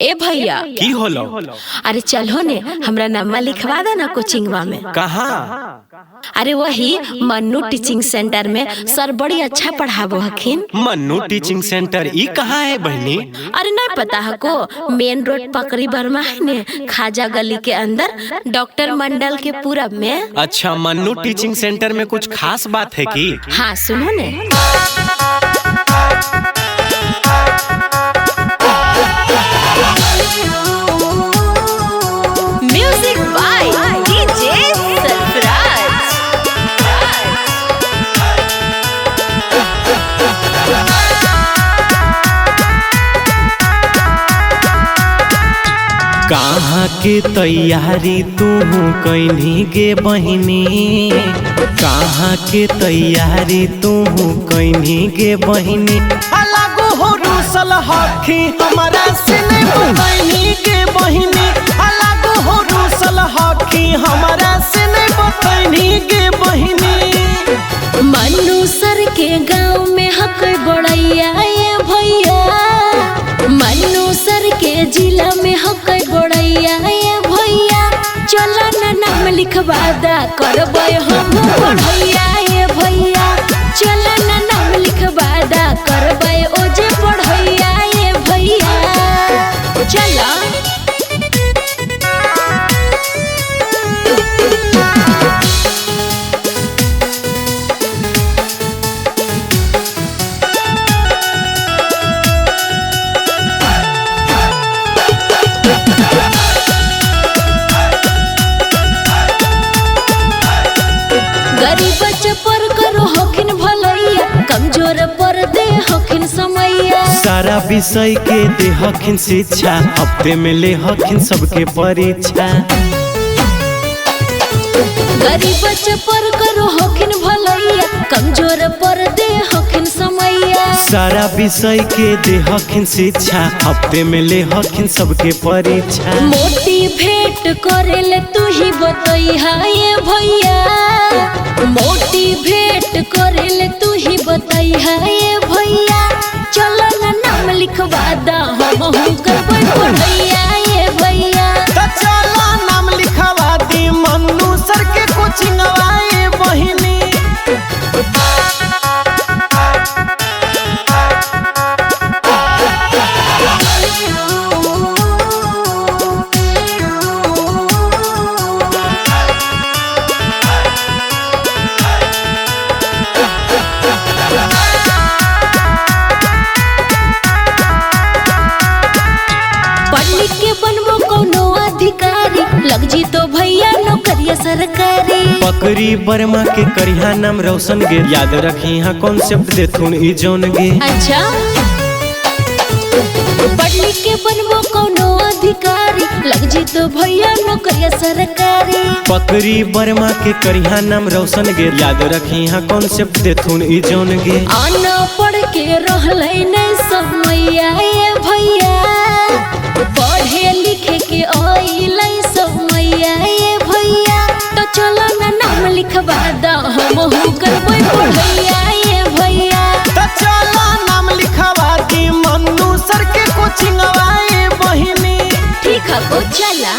ए भैया की होलो? अरे चलो ने हमरा नाम लिखवा दे ना कोचिंगवा में। कहाँ? अरे वही मन्नू टीचिंग सेंटर में सर बड़ी अच्छा पढ़ाबो हखिन। मन्नू टीचिंग सेंटर ई कहाँ है बहनी? अरे नहीं पता है को, मेन रोड पकड़ी बर्मा है ने, खाजा गली के अंदर डॉक्टर मंडल के पूरब में। अच्छा, मन्नू टीचिंग सेंटर में कुछ खास बात है की? हाँ सुनो ने। Music by DJ Sarfaraz. कहाँ के तैयारी तू कैनी गे बहिनी? कहाँ के तैयारी तू कैनी गे बहिनी? अलगो हो रूसल हखी हमारा से नहीं बहिनी गे बहिनी। अलगो हो रूसल हखी हमारा से नहीं बहिनी गे बहिनी। मन्नू सर के गांव में हक बड़ैया ये भैया। मन्नू सर के जिला में हक बड़ैया ये भैया। चलो ना नाम लिखवा दा करबै हम पढ़ैया ये भैया। चलो ना नाम लिखवा दा करबै ओजे पढ़ैया ये भैया। चलो गरीब पर करो हखिन भलैया, कमजोर पर दे हखिन समैया। सारा विषय के दे हखिन शिक्षा, हफ्ते में ले हखिन सबके परीक्षा। गरीब पर करो हखिन भलैया, कमजोर पर दे हखिन समैया। सारा विषय के दे हखिन शिक्षा, हफ्ते में ले हखिन सबके परीक्षा। मोटिवेट करेले तू ही बतैहा ये भैया। मोटिवेट करेले तू ही बतैहा ये भैया। चलो ना नाम लिखवा दा हम करबै पढ़ैया ये भैया। तो चलो नाम लिखवा दी मन्नू सर के कोचिंगवा ये बहिनी। बनबो कोनो अधिकारी, लग जी तो भैया नौकरिया सरकारी। पकड़ी बर्मा के करिया नाम रोशन गे, याद रखी यहाँ कॉन्सेप्ट देथुन ई जोन गे। अच्छा पढ़ लिख के बनबो कोनो अधिकारी, लग जी तो भैया नौकरिया सरकारी। पकड़ी बर्मा के करिया नाम रोशन गे, याद रखी यहाँ कॉन्सेप्ट देथुन ई जोन गे। आना पढ़ के रहलै नहीं समैया ये भैया। पढ़े लिखे के आइलै समैया ये भैया। तो चलो ना नाम लिखवा दा हम करबै पढ़ैया ये भैया। तो चलो नाम लिखवा दी मन्नू सर के कोचिंगवा ये बहिनी। ठीक है को चला।